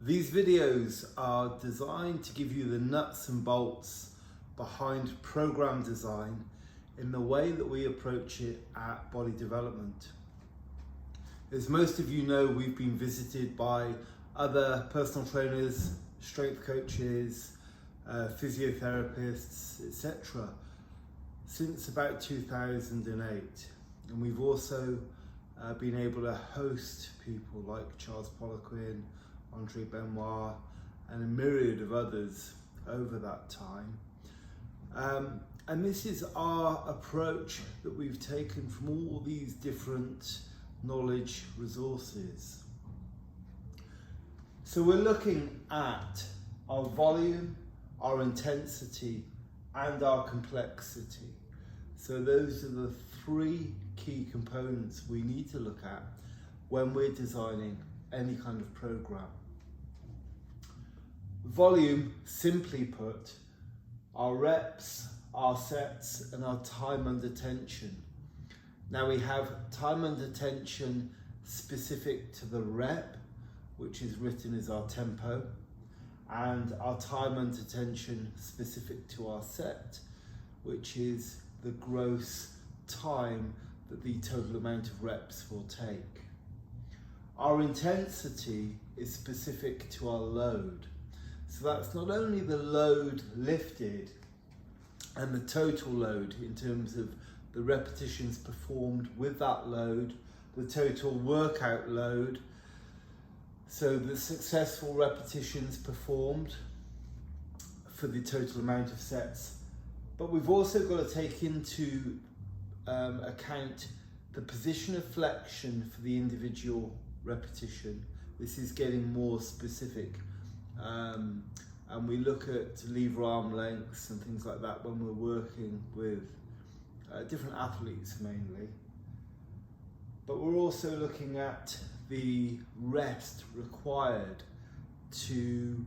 These videos are designed to give you the nuts and bolts behind program design in the way that we approach it at Body Development. As most of you know, we've been visited by other personal trainers, strength coaches, physiotherapists, etc. since about 2008. And we've also been able to host people like Charles Poliquin, Andre Benoit, and a myriad of others over that time. And this is our approach that we've taken from all these different knowledge resources. So we're looking at our volume, our intensity, and our complexity. So those are the three key components we need to look at when we're designing any kind of program. Volume, simply put, our reps, our sets, and our time under tension. Now we have time under tension specific to the rep, which is written as our tempo, and our time under tension specific to our set, which is the gross time that the total amount of reps will take. Our intensity is specific to our load. So that's not only the load lifted and the total load in terms of the repetitions performed with that load, the total workout load, so the successful repetitions performed for the total amount of sets. But we've also got to take into account the position of flexion for the individual repetition. This is getting more specific. And we look at lever arm lengths and things like that when we're working with different athletes mainly. But we're also looking at the rest required to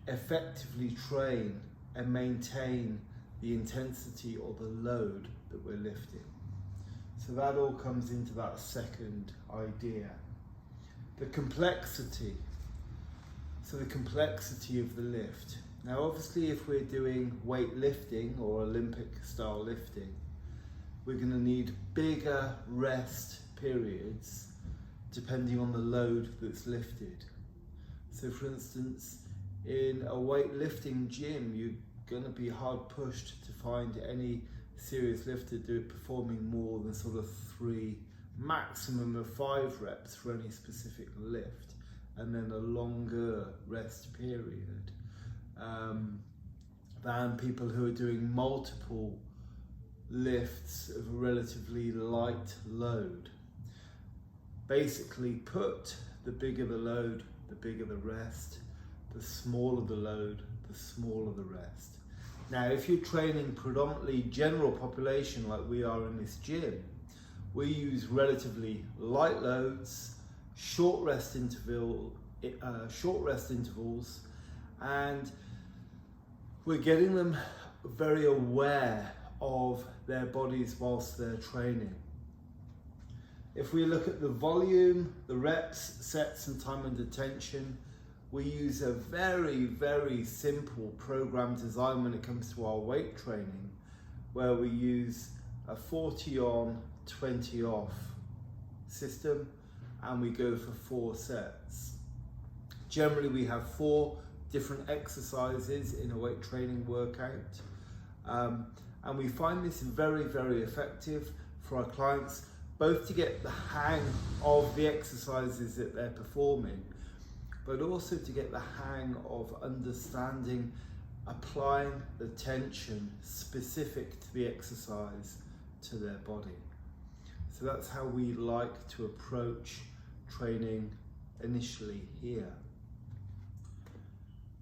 effectively train and maintain the intensity or the load that we're lifting. So that all comes into that second idea. The complexity. So the complexity of the lift. Now obviously if we're doing weightlifting or Olympic style lifting, we're going to need bigger rest periods depending on the load that's lifted. So for instance, in a weightlifting gym, you're going to be hard pushed to find any serious lifter performing more than sort of 3, maximum of 5 reps for any specific lift, and then a longer rest period than people who are doing multiple lifts of a relatively light load. Basically put, the bigger the load, the bigger the rest, the smaller the load, the smaller the rest. Now if you're training predominantly general population like we are in this gym, we use relatively light loads, short rest intervals, and we're getting them very aware of their bodies whilst they're training. If we look at the volume, the reps, sets, and time under tension, we use a very, very simple program design when it comes to our weight training, where we use a 40 on, 20 off system, and we go for 4 sets. Generally we have 4 different exercises in a weight training workout, and we find this very, very effective for our clients, both to get the hang of the exercises that they're performing, but also to get the hang of understanding, applying the tension specific to the exercise to their body. So that's how we like to approach training initially here.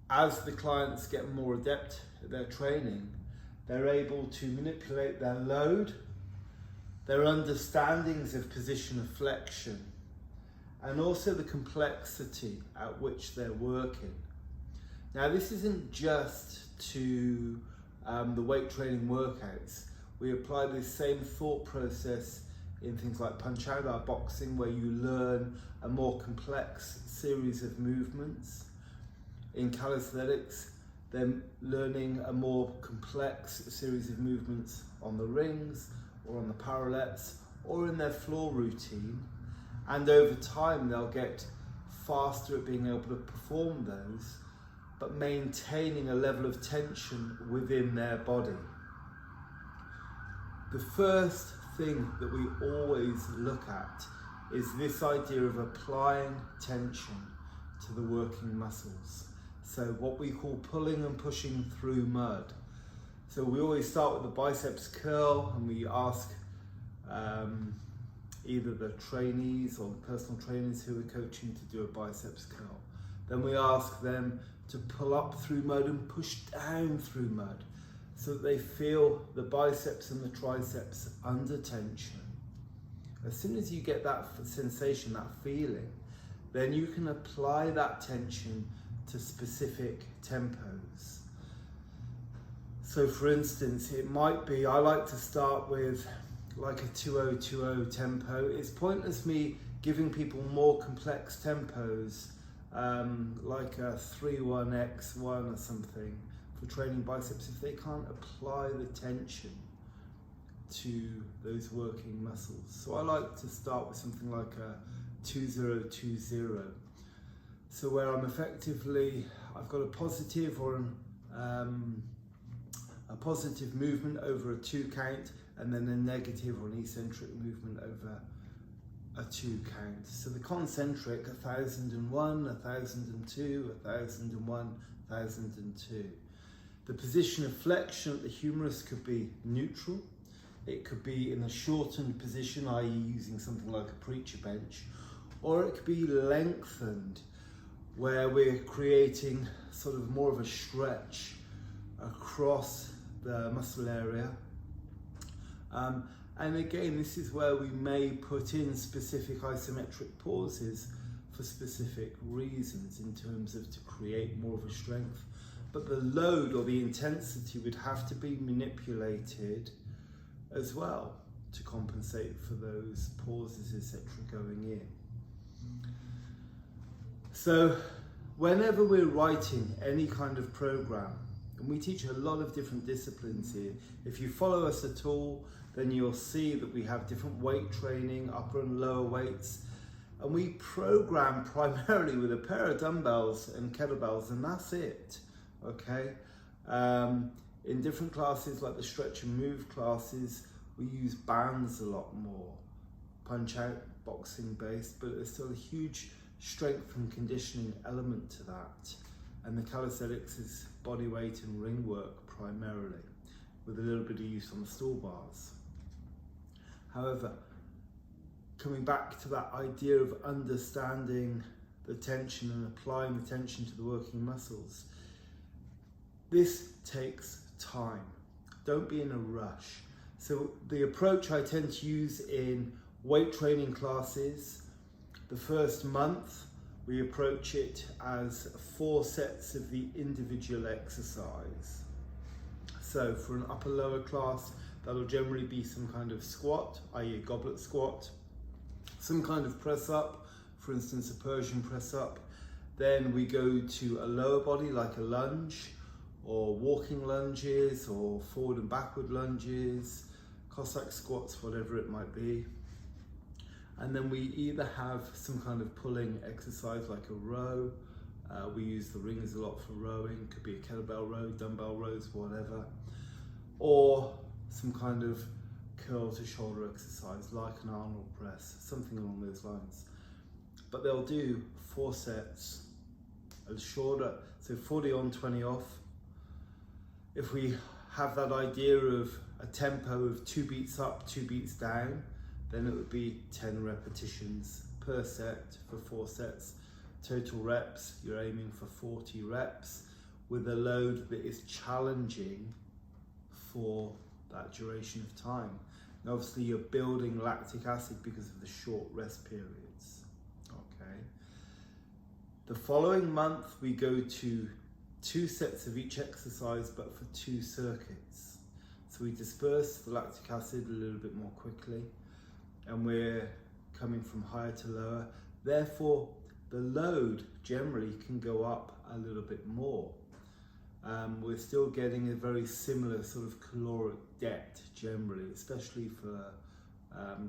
As the clients get more adept at their training, they're able to manipulate their load, their understandings of position of flexion, and also the complexity at which they're working. Now this isn't just to the weight training workouts. We apply this same thought process in things like Punch-Out, our boxing, where you learn a more complex series of movements. In calisthenics, they're learning a more complex series of movements on the rings or on the parallettes or in their floor routine, and over time they'll get faster at being able to perform those, but maintaining a level of tension within their body. The first thing that we always look at is this idea of applying tension to the working muscles. So what we call pulling and pushing through mud. So we always start with the biceps curl, and we ask either the trainees or the personal trainers who are coaching to do a biceps curl. Then we ask them to pull up through mud and push down through mud so that they feel the biceps and the triceps under tension. As soon as you get that sensation, that feeling, then you can apply that tension to specific tempos. So for instance, it might be, I like to start with like a 2-0-2-0 tempo. It's pointless me giving people more complex tempos, like a 3-1-X-1 or something for training biceps if they can't apply the tension to those working muscles. So I like to start with something like a 2-0-2-0. So where I'm effectively, I've got a positive or a positive movement over a 2 count, and then a negative or an eccentric movement over a 2 count. So the concentric, 1001, 1002, 1001, 1002. The position of flexion at the humerus could be neutral. It could be in a shortened position, i.e. using something like a preacher bench, or it could be lengthened, where we're creating sort of more of a stretch across the muscle area. And again, this is where we may put in specific isometric pauses for specific reasons in terms of to create more of a strength. But the load or the intensity would have to be manipulated as well to compensate for those pauses, etc. going in. So whenever we're writing any kind of program, and we teach a lot of different disciplines here, if you follow us at all, then you'll see that we have different weight training, upper and lower weights, and we program primarily with a pair of dumbbells and kettlebells, and that's it, okay? In different classes, like the stretch and move classes, we use bands a lot more, punch out, boxing based, but there's still a huge strength and conditioning element to that. And the calisthenics is body weight and ring work primarily, with a little bit of use on the stool bars. However, coming back to that idea of understanding the tension and applying the tension to the working muscles, this takes time. Don't be in a rush. So the approach I tend to use in weight training classes, the first month, we approach it as 4 sets of the individual exercise. So for an upper lower class, that'll generally be some kind of squat, i.e. a goblet squat, some kind of press up, for instance a Persian press up. Then we go to a lower body like a lunge, or walking lunges, or forward and backward lunges, Cossack squats, whatever it might be. And then we either have some kind of pulling exercise like a row. We use the rings a lot for rowing, could be a kettlebell row, dumbbell rows, whatever. Or some kind of curl to shoulder exercise like an Arnold press, something along those lines. But they'll do 4 sets, a shorter, so 40 on, 20 off. If we have that idea of a tempo of 2 beats up, 2 beats down, then it would be 10 repetitions per set for 4 sets. Total reps, you're aiming for 40 reps with a load that is challenging for that duration of time. And obviously you're building lactic acid because of the short rest periods. Okay. The following month we go to 2 sets of each exercise, but for 2 circuits. So we disperse the lactic acid a little bit more quickly, and we're coming from higher to lower. Therefore, the load generally can go up a little bit more. We're still getting a very similar sort of caloric debt generally, especially for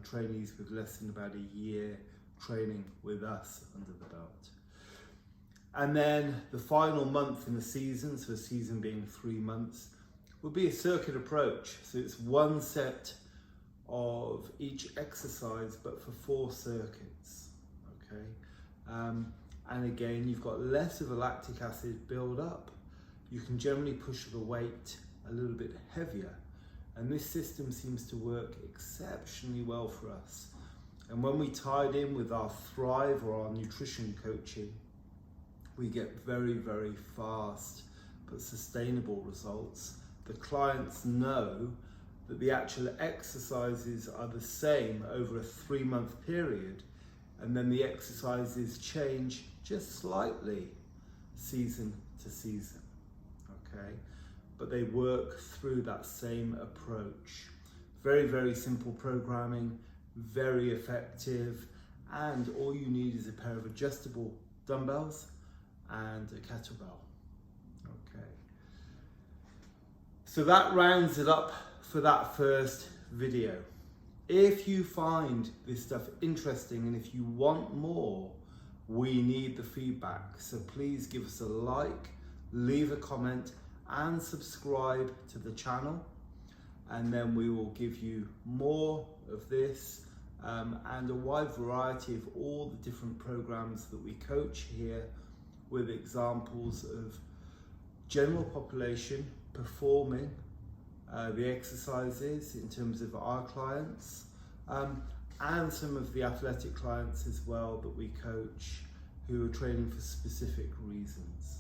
trainees with less than about a year training with us under the belt. And then the final month in the season, so the season being 3 months, will be a circuit approach. So it's 1 set of each exercise, but for 4 circuits, okay? And again, you've got less of a lactic acid build up. You can generally push the weight a little bit heavier. And this system seems to work exceptionally well for us. And when we tie it in with our Thrive or our nutrition coaching, we get very, very fast but sustainable results. The clients know that the actual exercises are the same over a 3-month period, and then the exercises change just slightly season to season, okay? But they work through that same approach. Very, very simple programming, very effective, and all you need is a pair of adjustable dumbbells and a kettlebell, okay? So that rounds it up for that first video. If you find this stuff interesting and if you want more, we need the feedback. So please give us a like, leave a comment, and subscribe to the channel. And then we will give you more of this and a wide variety of all the different programs that we coach here, with examples of general population performing the exercises in terms of our clients, and some of the athletic clients as well that we coach who are training for specific reasons.